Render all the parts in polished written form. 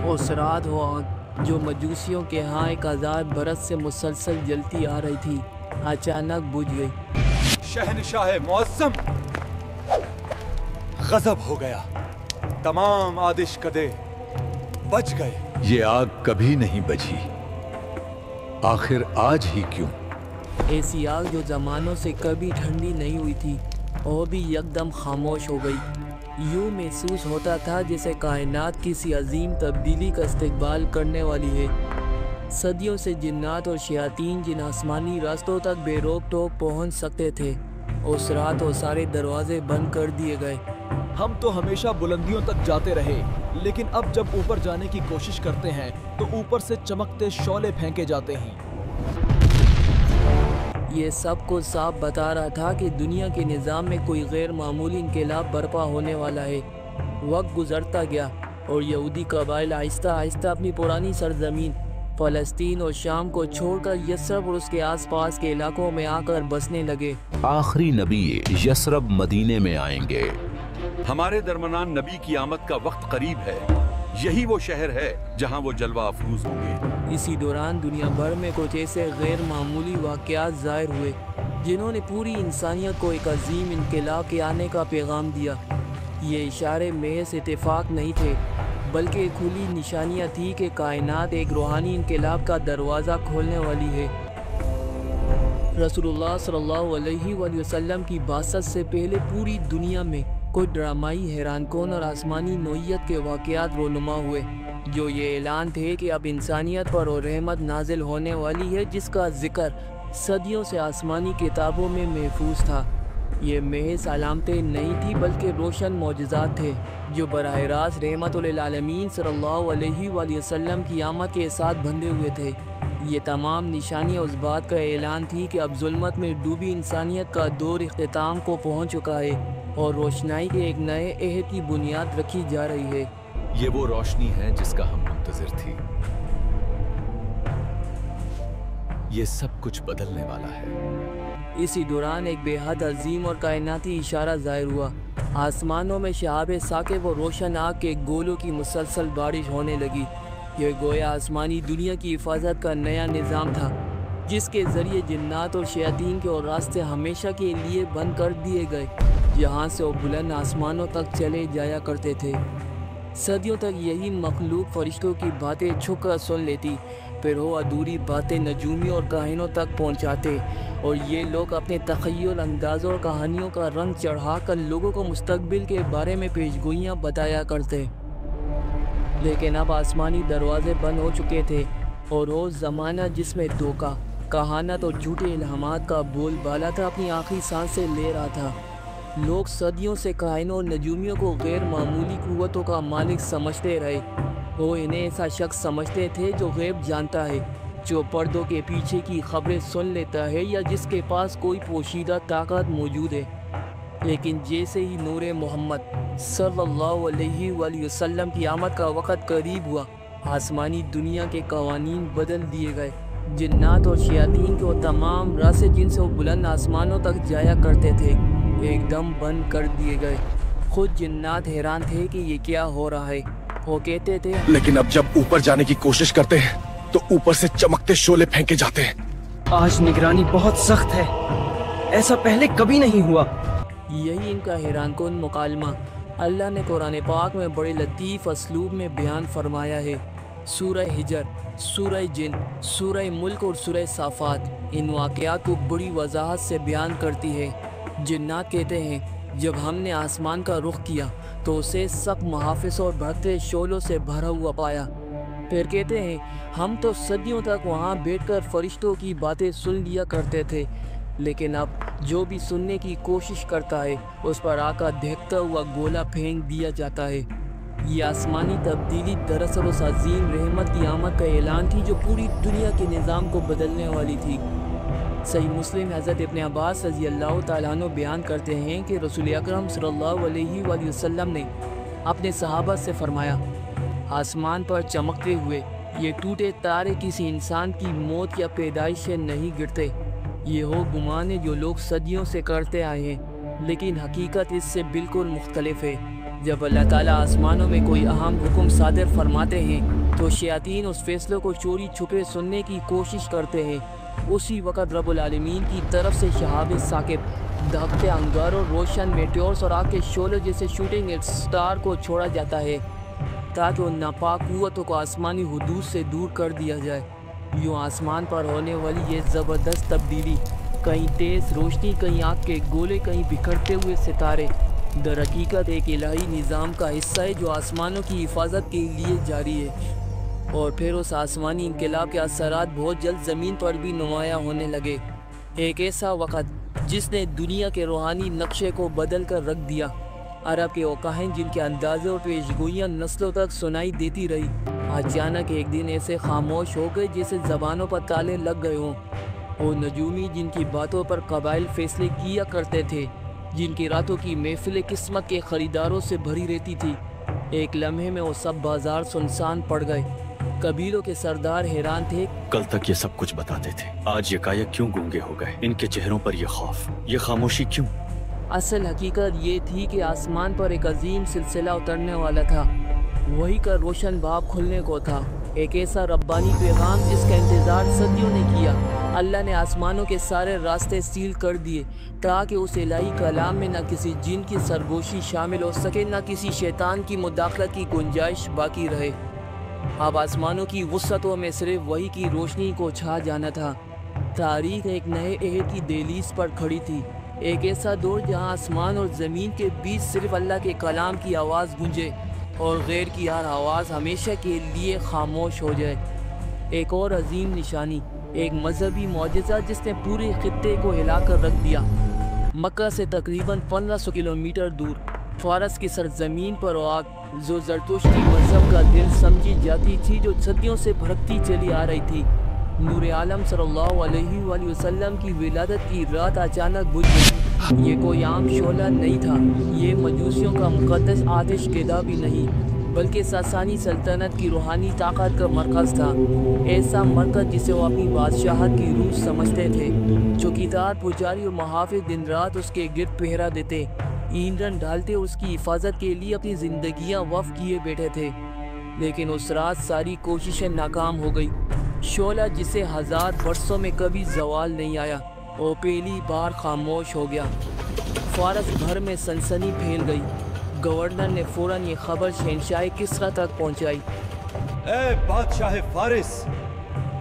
اس رات وہ آگ جو مجوسیوں کے ہاں 1000 برس سے مسلسل جلتی آ رہی تھی اچانک بجھ گئی۔ شہنشاہ معظم غضب ہو گیا، تمام آتش کدے بچ گئے۔ یہ آگ کبھی نہیں بجھی، آخر آج ہی کیوں؟ ایسی آگ جو زمانوں سے کبھی ٹھنڈی نہیں ہوئی تھی وہ بھی یکدم خاموش ہو گئی۔ یوں محسوس ہوتا تھا جیسے کائنات کسی عظیم تبدیلی کا استقبال کرنے والی ہے۔ صدیوں سے جنات اور شیاطین جن آسمانی راستوں تک بے روک ٹوک پہنچ سکتے تھے، اس رات وہ سارے دروازے بند کر دیے گئے۔ ہم تو ہمیشہ بلندیوں تک جاتے رہے، لیکن اب جب اوپر جانے کی کوشش کرتے ہیں تو اوپر سے چمکتے شعلے پھینکے جاتے ہیں۔ یہ سب کو صاف بتا رہا تھا کہ دنیا کے نظام میں کوئی غیر معمولی انقلاب برپا ہونے والا ہے۔ وقت گزرتا گیا اور یہودی قبائل آہستہ آہستہ اپنی پرانی سرزمین فلسطین اور شام کو چھوڑ کر یثرب اور اس کے آس پاس کے علاقوں میں آ کر بسنے لگے۔ آخری نبی یثرب مدینے میں آئیں گے۔ ہمارے درمیان نبی کی آمد کا وقت قریب ہے، یہی وہ شہر ہے جہاں وہ جلوہ افروز ہوں گے۔ اسی دوران دنیا بھر میں کچھ ایسے غیر معمولی واقعات ظاہر ہوئے جنہوں نے پوری انسانیت کو ایک عظیم انقلاب کے آنے کا پیغام دیا۔ یہ اشارے محض اتفاق نہیں تھے، بلکہ کھلی نشانیاں تھی کہ کائنات ایک روحانی انقلاب کا دروازہ کھولنے والی ہے۔ رسول اللہ صلی اللہ علیہ وآلہ وسلم کی بعثت سے پہلے پوری دنیا میں کچھ ڈرامائی، حیران کن اور آسمانی نوعیت کے واقعات رونما ہوئے، جو یہ اعلان تھے کہ اب انسانیت پر وہ رحمت نازل ہونے والی ہے جس کا ذکر صدیوں سے آسمانی کتابوں میں محفوظ تھا۔ یہ محض علامتیں نہیں تھی بلکہ روشن معجزات تھے جو براہ راست رحمت للعالمین صلی اللہ علیہ وآلہ وسلم کی آمد کے ساتھ بندھے ہوئے تھے۔ یہ تمام نشانیاں اس بات کا اعلان تھی کہ اب ظلمت میں ڈوبی انسانیت کا دور اختتام کو پہنچ چکا ہے اور روشنائی کے ایک نئے عہد کی بنیاد رکھی جا رہی ہے۔ یہ وہ روشنی ہے جس کا ہم منتظر تھی۔ یہ سب کچھ بدلنے والا ہے۔ اسی دوران ایک بے حد عظیم اور کائناتی اشارہ ظاہر ہوا۔ آسمانوں میں شہاب ثاقب و روشن آگ کے گولوں کی مسلسل بارش ہونے لگی۔ یہ گویا آسمانی دنیا کی حفاظت کا نیا نظام تھا جس کے ذریعے جنات اور شیاطین کے اور راستے ہمیشہ کے لیے بند کر دیے گئے، جہاں سے وہ بلند آسمانوں تک چلے جایا کرتے تھے۔ صدیوں تک یہی مخلوق فرشتوں کی باتیں چھپ کر سن لیتی، پھر وہ ادھوری باتیں نجومی اور کاہنوں تک پہنچاتے، اور یہ لوگ اپنے تخیل اندازوں اور کہانیوں کا رنگ چڑھا کر لوگوں کو مستقبل کے بارے میں پیشگوئیاں بتایا کرتے۔ لیکن اب آسمانی دروازے بند ہو چکے تھے اور وہ زمانہ جس میں دھوکہ، کہانت اور جھوٹے الہامات کا بول بالا تھا اپنی آخری سانسیں لے رہا تھا۔ لوگ صدیوں سے کاہنوں اور نجومیوں کو غیر معمولی قوتوں کا مالک سمجھتے رہے۔ وہ انہیں ایسا شخص سمجھتے تھے جو غیب جانتا ہے، جو پردوں کے پیچھے کی خبریں سن لیتا ہے یا جس کے پاس کوئی پوشیدہ طاقت موجود ہے۔ لیکن جیسے ہی نور محمد صلی اللہ علیہ وآلہ وسلم کی آمد کا وقت قریب ہوا، آسمانی دنیا کے قوانین بدل دیے گئے۔ جنات اور شیاطین کے وہ تمام راستے جن سے وہ بلند آسمانوں تک جایا کرتے تھے ایک دم بند کر دیے گئے۔ خود جنات حیران تھے کہ یہ کیا ہو رہا ہے۔ وہ کہتے تھے، لیکن اب جب اوپر جانے کی کوشش کرتے ہیں تو اوپر سے چمکتے شعلے پھینکے جاتے ہیں۔ آج نگرانی بہت سخت ہے، ایسا پہلے کبھی نہیں ہوا۔ یہی ان کا حیران کن مکالمہ اللہ نے قرآن پاک میں بڑے لطیف اسلوب میں بیان فرمایا ہے۔ سورہ حجر، سورہ جن، سورہ ملک اور سورہ صافات ان واقعات کو بڑی وضاحت سے بیان کرتی ہے۔ جنات کہتے ہیں، جب ہم نے آسمان کا رخ کیا تو اسے سخت محافظ اور بھڑکتے شعلوں سے بھرا ہوا پایا۔ پھر کہتے ہیں، ہم تو صدیوں تک وہاں بیٹھ کر فرشتوں کی باتیں سن لیا کرتے تھے، لیکن اب جو بھی سننے کی کوشش کرتا ہے اس پر آ کر دہکتا ہوا گولا پھینک دیا جاتا ہے۔ یہ آسمانی تبدیلی دراصل اس عظیم رحمت کی آمد کا اعلان تھی جو پوری دنیا کے نظام کو بدلنے والی تھی۔ صحیح مسلم حضرت ابن عباس رضی اللہ تعالیٰ عنہ بیان کرتے ہیں کہ رسول اکرم صلی اللہ علیہ وآلہ وسلم نے اپنے صحابہ سے فرمایا، آسمان پر چمکتے ہوئے یہ ٹوٹے تارے کسی انسان کی موت یا پیدائش سے نہیں گرتے۔ یہ وہ گمان ہے جو لوگ صدیوں سے کرتے آئے ہیں، لیکن حقیقت اس سے بالکل مختلف ہے۔ جب اللہ تعالیٰ آسمانوں میں کوئی اہم حکم صادر فرماتے ہیں تو شیاطین اس فیصلوں کو چوری چھپے سننے کی کوشش کرتے ہیں۔ اسی وقت رب العالمین کی طرف سے شہاب ثاقب، دھاگتے انگاروں، روشن میٹیورز اور آگ کے شعلوں جیسے شوٹنگ اسٹار کو چھوڑا جاتا ہے تاکہ ان ناپاک قوتوں کو آسمانی حدود سے دور کر دیا جائے۔ یوں آسمان پر ہونے والی یہ زبردست تبدیلی، کہیں تیز روشنی، کہیں آگ کے گولے، کہیں بکھرتے ہوئے ستارے، در حقیقت ایک الہی نظام کا حصہ ہے جو آسمانوں کی حفاظت کے لیے جاری ہے۔ اور پھر اس آسمانی انقلاب کے اثرات بہت جلد زمین پر بھی نمایاں ہونے لگے۔ ایک ایسا وقت جس نے دنیا کے روحانی نقشے کو بدل کر رکھ دیا۔ عرب کے اوقاہن جن کے اندازے اور پیشگوئیاں نسلوں تک سنائی دیتی رہی، اچانک ایک دن ایسے خاموش ہو گئے جیسے زبانوں پر تالے لگ گئے ہوں۔ وہ نجومی جن کی باتوں پر قبائل فیصلے کیا کرتے تھے، جن کی راتوں کی محفلیں قسمت کے خریداروں سے بھری رہتی تھی، ایک لمحے میں وہ سب بازار سنسان پڑ گئے۔ قبیلوں کے سردار حیران تھے۔ کل تک یہ سب کچھ بتاتے تھے، آج یکایک کیوں گونگے ہو گئے؟ ان کے چہروں پر یہ خوف، یہ خاموشی کیوں؟ اصل حقیقت یہ تھی کہ آسمان پر ایک عظیم سلسلہ اترنے والا تھا، وہی کا روشن باب کھلنے کو تھا، ایک ایسا ربانی پیغام جس کا انتظار صدیوں نے کیا۔ اللہ نے آسمانوں کے سارے راستے سیل کر دیے تاکہ اس الہی کلام میں نہ کسی جن کی سرگوشی شامل ہو سکے، نہ کسی شیطان کی مداخلت کی گنجائش باقی رہے۔ اب آسمانوں کی وسعتوں میں صرف وہی کی روشنی کو چھا جانا تھا۔ تاریخ ایک نئے عہد کی دہلیز پر کھڑی تھی، ایک ایسا دور جہاں آسمان اور زمین کے بیچ صرف اللہ کے کلام کی آواز گونجے اور غیر کی ہر آواز ہمیشہ کے لیے خاموش ہو جائے۔ ایک اور عظیم نشانی، ایک مذہبی معجزہ جس نے پورے خطے کو ہلا کر رکھ دیا۔ مکہ سے تقریباً 1500 کلومیٹر دور فارس کی سرزمین پر وہ آگ جو زرتشتی مذہب کا دل سمجھی جاتی تھی، جو صدیوں سے بھڑکتی چلی آ رہی تھی، نور عالم صلی اللہ علیہ وآلہ وسلم کی ولادت کی رات اچانک بجھ گئی۔ یہ کوئی عام شعلہ نہیں تھا، یہ مجوسیوں کا مقدس آتش کدہ بھی نہیں، بلکہ ساسانی سلطنت کی روحانی طاقت کا مرکز تھا، ایسا مرکز جسے وہ اپنی بادشاہت کی روح سمجھتے تھے۔ چوکیدار، پجاری اور محافظ دن رات اس کے گرد پہرا دیتے، ایندھن ڈالتے، اس کی حفاظت کے لیے اپنی زندگیاں وقف کیے بیٹھے تھے۔ لیکن اس رات ساری کوششیں ناکام ہو گئی۔ شعلہ جسے 1000 برسوں میں کبھی زوال نہیں آیا، وہ پہلی بار خاموش ہو گیا۔ فارس بھر میں سنسنی پھیل گئی۔ گورنر نے فوراً یہ خبر شہنشاہ کسریٰ تک پہنچائی۔ اے بادشاہ فارس،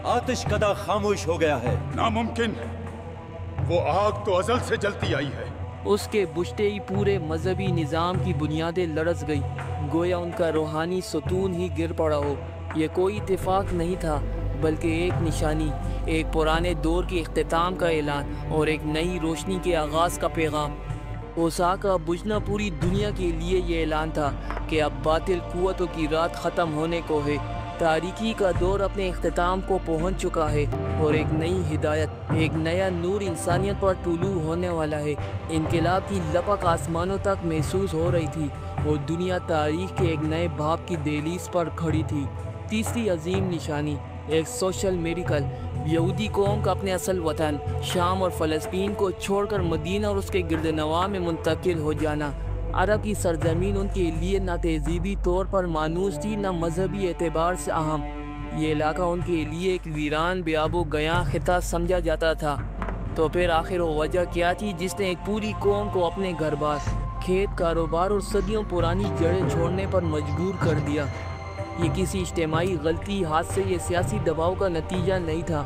آتش کدہ خاموش ہو گیا ہے۔ ناممکن، وہ آگ تو ازل سے جلتی آئی ہے۔ اس کے بجھتے ہی پورے مذہبی نظام کی بنیادیں لرز گئی، گویا ان کا روحانی ستون ہی گر پڑا ہو۔ یہ کوئی اتفاق نہیں تھا، بلکہ ایک نشانی، ایک پرانے دور کے اختتام کا اعلان اور ایک نئی روشنی کے آغاز کا پیغام۔ اوسا کا بجھنا پوری دنیا کے لیے یہ اعلان تھا کہ اب باطل قوتوں کی رات ختم ہونے کو ہے، تاریکی کا دور اپنے اختتام کو پہنچ چکا ہے اور ایک نئی ہدایت، ایک نیا نور انسانیت پر طلوع ہونے والا ہے۔ انقلاب کی لپک آسمانوں تک محسوس ہو رہی تھی اور دنیا تاریخ کے ایک نئے باب کی دہلیز پر کھڑی تھی۔ تیسری عظیم نشانی، ایک سوشل میریکل، یہودی قوم کا اپنے اصل وطن شام اور فلسطین کو چھوڑ کر مدینہ اور اس کے گردنواح میں منتقل ہو جانا۔ عرب کی سرزمین ان کے لیے نہ تہذیبی طور پر مانوس تھی، نہ مذہبی اعتبار سے اہم۔ یہ علاقہ ان کے لیے ایک ویران بے آب و گیاں خطہ سمجھا جاتا تھا۔ تو پھر آخر وہ وجہ کیا تھی جس نے ایک پوری قوم کو اپنے گھر بار، کھیت، کاروبار اور صدیوں پرانی جڑیں چھوڑنے پر مجبور کر دیا؟ یہ کسی اجتماعی غلطی، حادثے یا سیاسی دباؤ کا نتیجہ نہیں تھا،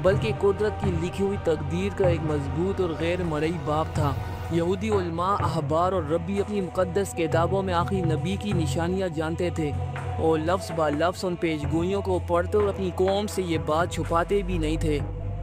بلکہ قدرت کی لکھی ہوئی تقدیر کا ایک مضبوط اور غیر مرئی باب تھا۔ یہودی علماء، احبار اور ربی اپنی مقدس کتابوں میں آخری نبی کی نشانیاں جانتے تھے، اور لفظ با لفظ ان پیشگوئیوں کو پڑھتے اور اپنی قوم سے یہ بات چھپاتے بھی نہیں تھے۔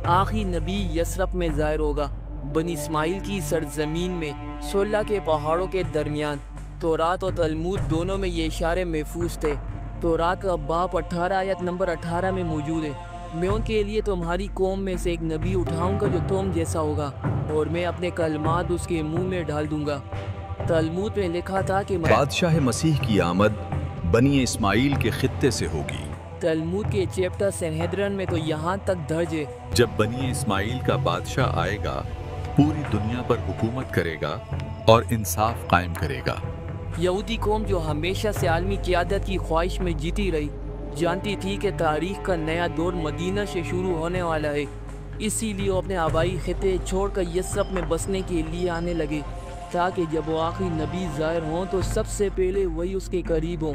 آخری نبی یثرب میں ظاہر ہوگا، بنی اسماعیل کی سرزمین میں، سولہ کے پہاڑوں کے درمیان۔ تورات اور تلمود دونوں میں یہ اشارے محفوظ تھے۔ تورات کا باب 18 آیت نمبر 18 میں موجود ہے، میں ان کے لیے تمہاری قوم میں سے ایک نبی اٹھاؤں گا جو تم جیسا ہوگا، اور میں اپنے کلمات اس کے منہ میں ڈال دوں گا۔ تلمود میں لکھا تھا کہ بادشاہ مسیح کی آمد بنی اسماعیل کے خطے سے ہوگی۔ تلمود کے چیپٹر سنہدرن میں تو یہاں تک درج ہے، جب بنی اسماعیل کا بادشاہ آئے گا، پوری دنیا پر حکومت کرے گا اور انصاف قائم کرے گا۔ یہودی قوم جو ہمیشہ سے عالمی قیادت کی خواہش میں جیتی رہی، جانتی تھی کہ تاریخ کا نیا دور مدینہ سے شروع ہونے والا ہے، اسی لیے وہ اپنے آبائی خطے چھوڑ کر یثرب میں بسنے کے لیے آنے لگے تاکہ جب وہ آخری نبی ظاہر ہوں تو سب سے پہلے وہی اس کے قریب ہوں۔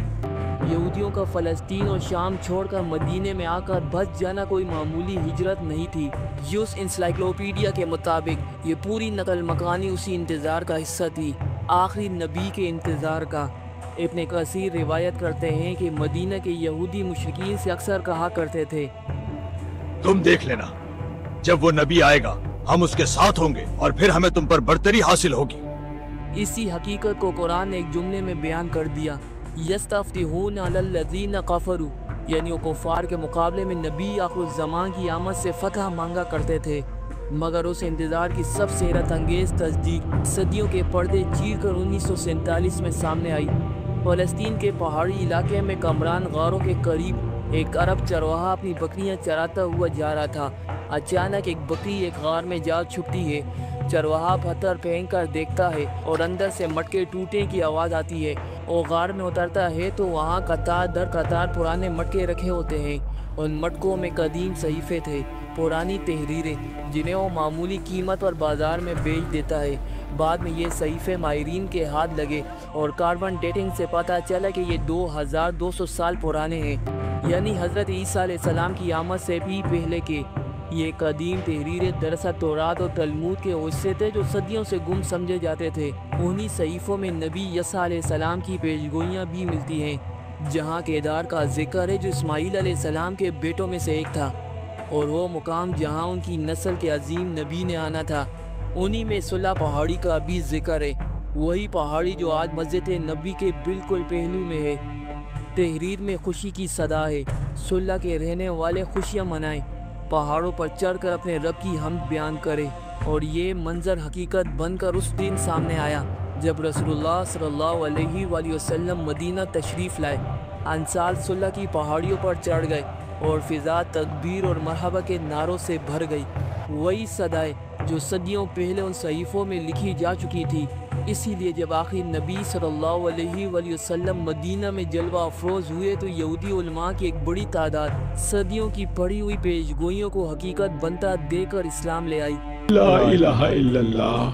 یہودیوں کا فلسطین اور شام چھوڑ کر مدینے میں آ کر بس جانا کوئی معمولی ہجرت نہیں تھی۔ یوس انسائکلوپیڈیا کے مطابق یہ پوری نقل مکانی اسی انتظار کا حصہ تھی، آخری نبی کے انتظار کا۔ ابن کثیر روایت کرتے ہیں کہ مدینہ کے یہودی مشرکین سے اکثر کہا کرتے تھے، تم دیکھ لینا، جب وہ نبی آئے گا ہم اس کے ساتھ ہوں گے اور پھر ہمیں تم پر برتری حاصل ہوگی۔ اسی حقیقت کو قرآن نے ایک جملے میں بیان کر دیا، یستفتحون علی الذین کفروا، یعنی وہ کفار کے مقابلے میں نبی آخر الزمان کی آمد سے فتح مانگا کرتے تھے، مگر اس انتظار کی سب سے حیرت انگیز تصدیق صدیوں کے پردے چیر کر 1947 میں سامنے آئی۔ فلسطین کے پہاڑی علاقے میں کمران غاروں کے قریب ایک عرب چرواہا اپنی بکریاں چراتا ہوا جا رہا تھا۔ اچانک ایک بکری ایک غار میں جا چھپتی ہے، چرواہا پتھر پھینک کر دیکھتا ہے اور اندر سے مٹکے ٹوٹنے کی آواز آتی ہے۔ وہ غار میں اترتا ہے تو وہاں قطار در قطار پرانے مٹکے رکھے ہوتے ہیں۔ ان مٹکوں میں قدیم صحیفے تھے، پرانی تحریریں، جنہیں وہ معمولی قیمت پر بازار میں بیچ دیتا ہے۔ بعد میں یہ صحیفے ماہرین کے ہاتھ لگے اور کاربن ڈیٹنگ سے پتہ چلا کہ یہ 2200 سال پرانے ہیں، یعنی حضرت عیسیٰ علیہ السلام کی آمد سے بھی پہلے کے۔ یہ قدیم تحریریں دراصل تورات اور تلمود کے حصے تھے جو صدیوں سے گم سمجھے جاتے تھے۔ انہی صحیفوں میں نبی عیسیٰ علیہ السلام کی پیشگوئیاں بھی ملتی ہیں، جہاں کیدار کا ذکر ہے جو اسماعیل علیہ السلام کے بیٹوں میں سے ایک تھا، اور وہ مقام جہاں ان کی نسل کے عظیم نبی نے آنا تھا۔ انہی میں صلہ پہاڑی کا بھی ذکر ہے، وہی پہاڑی جو آج مسجد نبی کے بالکل پہلو میں ہے۔ تحریر میں خوشی کی صدا ہے، صلہ کے رہنے والے خوشیاں منائیں، پہاڑوں پر چڑھ کر اپنے رب کی حمد بیان کرے۔ اور یہ منظر حقیقت بن کر اس دن سامنے آیا جب رسول اللہ صلی اللہ علیہ وآلہ وسلم مدینہ تشریف لائے۔ انصار صلہ کی پہاڑیوں پر چڑھ گئے اور فضا تکبیر اور مرحبا کے نعروں سے بھر گئی، وہی صدائے جو صدیوں پہلے ان صحیفوں میں لکھی جا چکی تھی۔ اسی لیے جب آخری نبی صلی اللہ علیہ وآلہ وسلم مدینہ میں جلوہ افروز ہوئے تو یہودی علماء کی ایک بڑی تعداد صدیوں کی پڑھی ہوئی پیشگوئیوں کو حقیقت بنتا دے کر اسلام لے آئی۔ لا الہ الا اللہ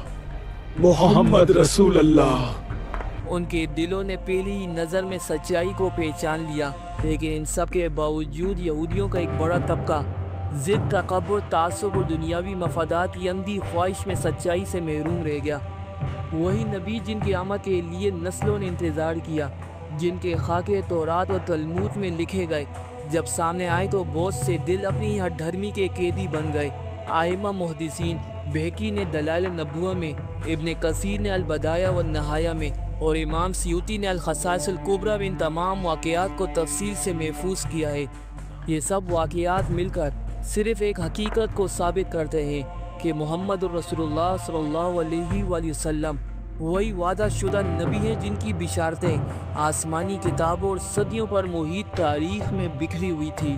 محمد رسول اللہ۔ ان کے دلوں نے پہلی ہی نظر میں سچائی کو پہچان لیا، لیکن ان سب کے باوجود یہودیوں کا ایک بڑا طبقہ ضد، تکبر، تعصب اور دنیاوی مفادات کی اندھی خواہش میں سچائی سے محروم رہ گیا۔ وہی نبی جن کی آمد کے لیے نسلوں نے انتظار کیا، جن کے خاکے تورات اور تلمود میں لکھے گئے، جب سامنے آئے تو بہت سے دل اپنی ہٹ دھرمی کے قیدی بن گئے۔ ائمہ محدثین، بہقی نے دلائل النبوہ میں، ابن کثیر نے البدایہ والنہایہ میں، اور امام سیوطی نے الخصائص الکبریٰ میں ان تمام واقعات کو تفصیل سے محفوظ کیا ہے۔ یہ سب واقعات مل کر صرف ایک حقیقت کو ثابت کرتے ہیں کہ محمد رسول اللہ صلی اللہ علیہ وآلہ وسلم وہی وعدہ شدہ نبی ہیں جن کی بشارتیں آسمانی کتابوں اور صدیوں پر محیط تاریخ میں بکھری ہوئی تھی۔